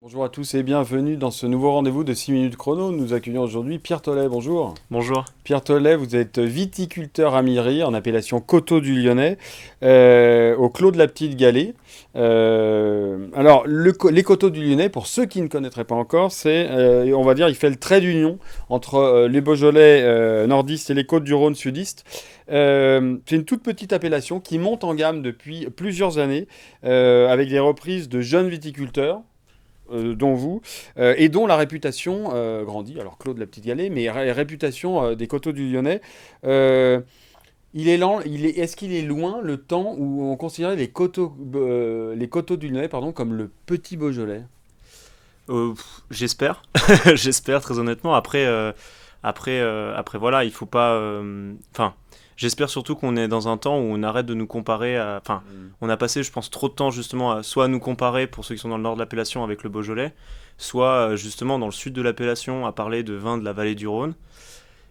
Bonjour à tous et bienvenue dans ce nouveau rendez-vous de 6 minutes chrono. Nous accueillons aujourd'hui Pierre Tollet, bonjour. Bonjour. Pierre Tollet, vous êtes viticulteur à Miry en appellation Coteaux du Lyonnais, au Clos de la Petite Galée. Les Coteaux du Lyonnais, pour ceux qui ne connaîtraient pas encore, on va dire, il fait le trait d'union entre les Beaujolais nordistes et les Côtes du Rhône sudistes. C'est une toute petite appellation qui monte en gamme depuis plusieurs années, avec des reprises de jeunes viticulteurs dont vous, et dont la réputation grandit. Alors Claude la Petite Galée, mais réputation des Coteaux du Lyonnais. Euh, est-ce qu'il est loin le temps où on considérait les coteaux du Lyonnais pardon, comme le petit Beaujolais? J'espère, j'espère très honnêtement. Après, voilà, il faut pas. Enfin, j'espère surtout qu'on est dans un temps où on arrête de nous comparer. Enfin, Mm. on a passé, je pense, trop de temps justement à soit nous comparer pour ceux qui sont dans le nord de l'appellation avec le Beaujolais, soit justement dans le sud de l'appellation à parler de vins de la vallée du Rhône.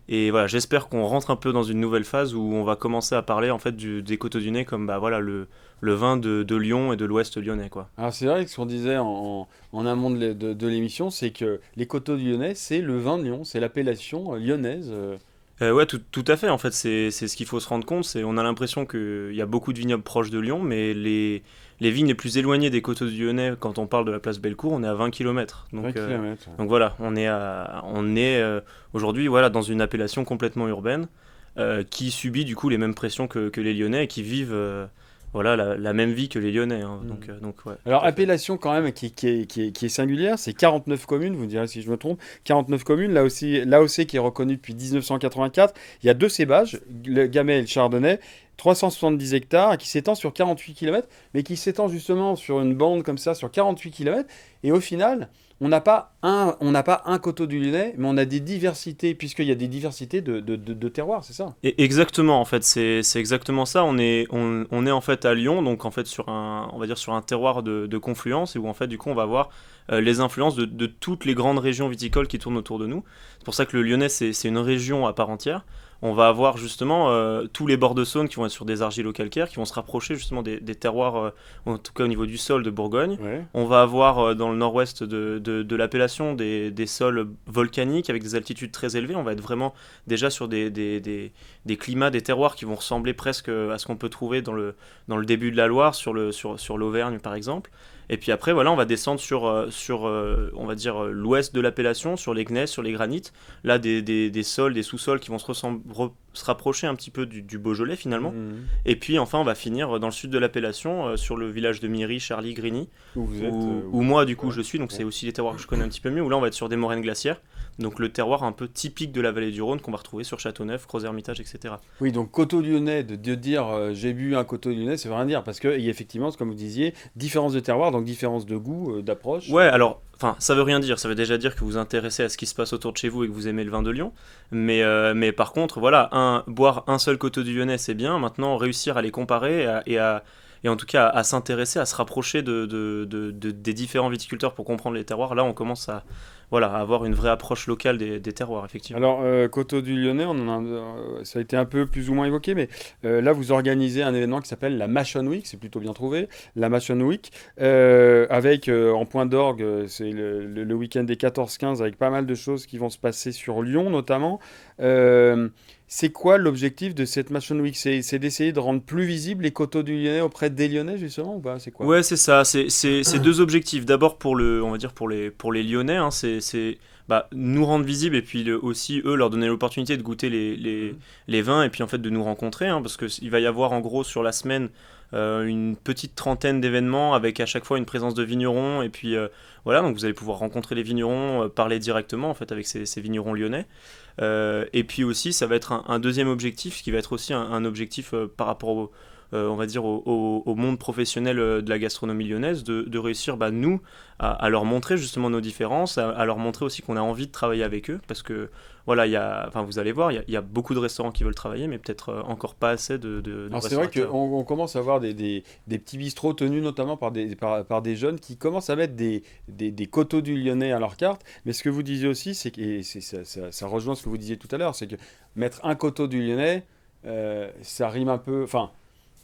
Et voilà, j'espère qu'on rentre un peu dans une nouvelle phase où on va commencer à parler en fait des Coteaux du Nez comme bah voilà le vin de Lyon et de l'Ouest lyonnais quoi. Alors c'est vrai que ce qu'on disait en amont de l'émission, c'est que les Coteaux du Lyonnais, c'est le vin de Lyon, c'est l'appellation lyonnaise. Ouais, tout à fait. En fait, c'est ce qu'il faut se rendre compte. On a l'impression qu'il y a beaucoup de vignobles proches de Lyon, mais les vignes les plus éloignées des Coteaux du Lyonnais, quand on parle de la place Bellecour, on est à 20 kilomètres. 20 km. Donc voilà, on est aujourd'hui voilà, dans une appellation complètement urbaine qui subit du coup les mêmes pressions que les Lyonnais et qui vivent voilà, la même vie que les Lyonnais, hein. Donc ouais, Alors, tout à fait. appellation quand même qui est singulière, c'est 49 communes, vous me direz si je me trompe. 49 communes, là aussi, l'AOC qui est reconnue depuis 1984. Il y a deux cépages, le Gamay et le Chardonnay, 370 hectares, qui s'étend sur 48 km, mais qui s'étend justement sur une bande comme ça, sur 48 km. Et au final, on n'a pas un coteau du Lyonnais, mais on a des diversités, puisqu'il y a des diversités de terroirs, c'est ça? Et exactement, en fait, c'est exactement ça. On est en fait à Lyon, donc en fait sur on va dire sur un terroir de confluence, et où en fait du coup on va avoir les influences de toutes les grandes régions viticoles qui tournent autour de nous. C'est pour ça que le Lyonnais c'est une région à part entière. On va avoir justement tous les bords de Saône qui vont être sur des argilo-calcaires, qui vont se rapprocher justement des terroirs, en tout cas au niveau du sol de Bourgogne. Ouais. On va avoir dans le nord-ouest de l'appellation des sols volcaniques avec des altitudes très élevées. On va être vraiment déjà sur des climats, des terroirs qui vont ressembler presque à ce qu'on peut trouver dans le début de la Loire, sur l'Auvergne par exemple. Et puis après, voilà, on va descendre on va dire, l'ouest de l'appellation, sur les gneiss, sur les granites. Là, des sols, des sous-sols qui vont se rapprocher un petit peu du Beaujolais finalement. Mhm. Et puis enfin, on va finir dans le sud de l'appellation, sur le village de Miry, Charly, Grigny, Où vous êtes où moi du coup ouais. je suis. Donc Ouais. c'est aussi les terroirs que je connais un petit peu mieux, où là on va être sur des moraines glaciaires. Donc le terroir un peu typique de la vallée du Rhône qu'on va retrouver sur Châteauneuf, Crozes-Hermitage, etc. Oui, donc coteau lyonnais, de dire j'ai bu un coteau lyonnais, c'est rien dire, parce qu'il y a effectivement, comme vous disiez, différence de terroir, donc différence de goût, d'approche. Ouais, alors, enfin, ça veut rien dire. Ça veut déjà dire que vous vous intéressez à ce qui se passe autour de chez vous et que vous aimez le vin de Lyon. Mais par contre, voilà, boire un seul coteau du Lyonnais, c'est bien. Maintenant, réussir à les comparer et en tout cas à s'intéresser, à se rapprocher des différents viticulteurs pour comprendre les terroirs, là, on commence voilà, à avoir une vraie approche locale des terroirs, effectivement. Alors, coteau du lyonnais, ça a été un peu plus ou moins évoqué, mais là, vous organisez un événement qui s'appelle la Mashon Week, c'est plutôt bien trouvé, la Mashon Week, avec en point d'orgue, c'est le week-end des 14-15, avec pas mal de choses qui vont se passer sur Lyon notamment. Euh, c'est quoi l'objectif de cette Mashon Week? C'est d'essayer de rendre plus visibles les coteaux du lyonnais auprès des Lyonnais, justement, ou pas? C'est quoi? Ouais, c'est ça. C'est deux objectifs. D'abord on va dire pour les Lyonnais, hein, bah, nous rendre visibles et puis aussi eux leur donner l'opportunité de goûter Mhm. les vins et puis en fait de nous rencontrer, hein, parce que il va y avoir en gros sur la semaine une petite trentaine d'événements avec à chaque fois une présence de vignerons et puis voilà, donc vous allez pouvoir rencontrer les vignerons, parler directement en fait avec ces vignerons lyonnais. Et puis aussi ça va être un deuxième objectif qui va être aussi un objectif par rapport on va dire, au monde professionnel de la gastronomie lyonnaise, de réussir, bah, nous, à leur montrer justement nos différences, à leur montrer aussi qu'on a envie de travailler avec eux, parce que, voilà, enfin, vous allez voir, il y a beaucoup de restaurants qui veulent travailler, mais peut-être encore pas assez de Alors c'est vrai qu'on restaurateurs. on commence à voir des petits bistrots tenus notamment par des jeunes qui commencent à mettre des coteaux du Lyonnais à leur carte. Mais ce que vous disiez aussi, c'est que, et ça rejoint ce que vous disiez tout à l'heure, c'est que mettre un coteau du Lyonnais, ça rime un peu. Enfin,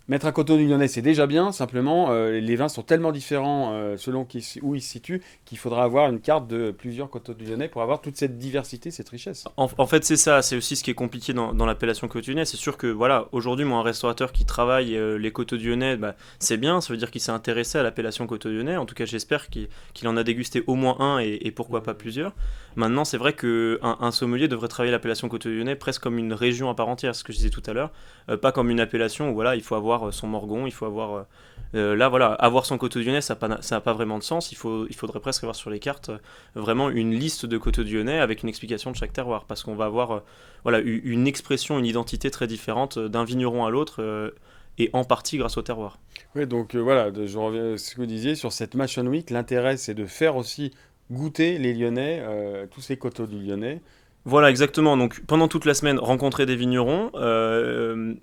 Mettre un coteau du Lyonnais, c'est déjà bien. Simplement, les vins sont tellement différents selon où ils se situent qu'il faudra avoir une carte de plusieurs coteaux du Lyonnais pour avoir toute cette diversité, cette richesse. En fait, c'est ça, c'est aussi ce qui est compliqué dans l'appellation Côte du Lyonnais. C'est sûr que, voilà, aujourd'hui, moi, un restaurateur qui travaille les Côtes du Lyonnais, bah, c'est bien, ça veut dire qu'il s'est intéressé à l'appellation Côte du Lyonnais. En tout cas, j'espère qu'il en a dégusté au moins un et pourquoi pas plusieurs. Maintenant, c'est vrai qu'un sommelier devrait travailler l'appellation Côte du Lyonnais presque comme une région à part entière, ce que je disais tout à l'heure, pas comme une appellation où, voilà, il faut avoir son Morgon, il faut avoir. Là, voilà, avoir son Côte du Lyonnais, ça n'a pas vraiment de sens. Il faudrait presque avoir sur les cartes vraiment une liste de Côte du Lyonnais avec une explication de chaque terroir, parce qu'on va avoir voilà, une expression, une identité très différente d'un vigneron à l'autre, et en partie grâce au terroir. Oui, donc voilà, je reviens à ce que vous disiez sur cette Mashon Week. L'intérêt, c'est de faire aussi goûter les Lyonnais, tous ces coteaux du Lyonnais. Voilà, exactement. Donc pendant toute la semaine, rencontrer des vignerons,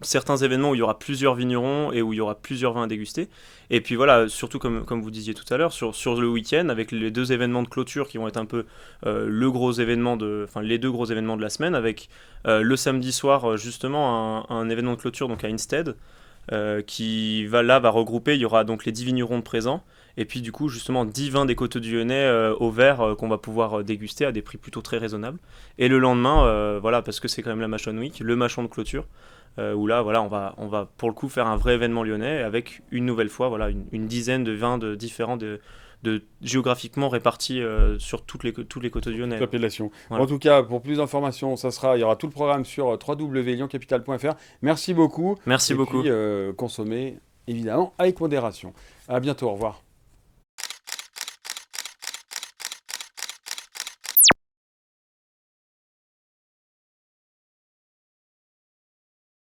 certains événements où il y aura plusieurs vignerons et où il y aura plusieurs vins à déguster. Et puis voilà, surtout comme vous disiez tout à l'heure, sur le week-end, avec les deux événements de clôture qui vont être un peu les deux gros événements de la semaine, avec le samedi soir justement un événement de clôture donc à Instead, qui va regrouper, il y aura donc les 10 vignerons de présents, et puis du coup justement 10 vins des Côtes du Lyonnais au verre qu'on va pouvoir déguster à des prix plutôt très raisonnables. Et le lendemain, voilà, parce que c'est quand même la Mashon Week, le machon de clôture, où là voilà, on va pour le coup faire un vrai événement lyonnais avec une nouvelle fois voilà, une dizaine de vins différents géographiquement répartis sur tous les Côtes du Lyonnais. L'appellation. Voilà. En tout cas, pour plus d'informations, il y aura tout le programme sur www.lyoncapital.fr. Merci beaucoup. Merci Et beaucoup. puis, consommez évidemment avec modération. À bientôt, au revoir.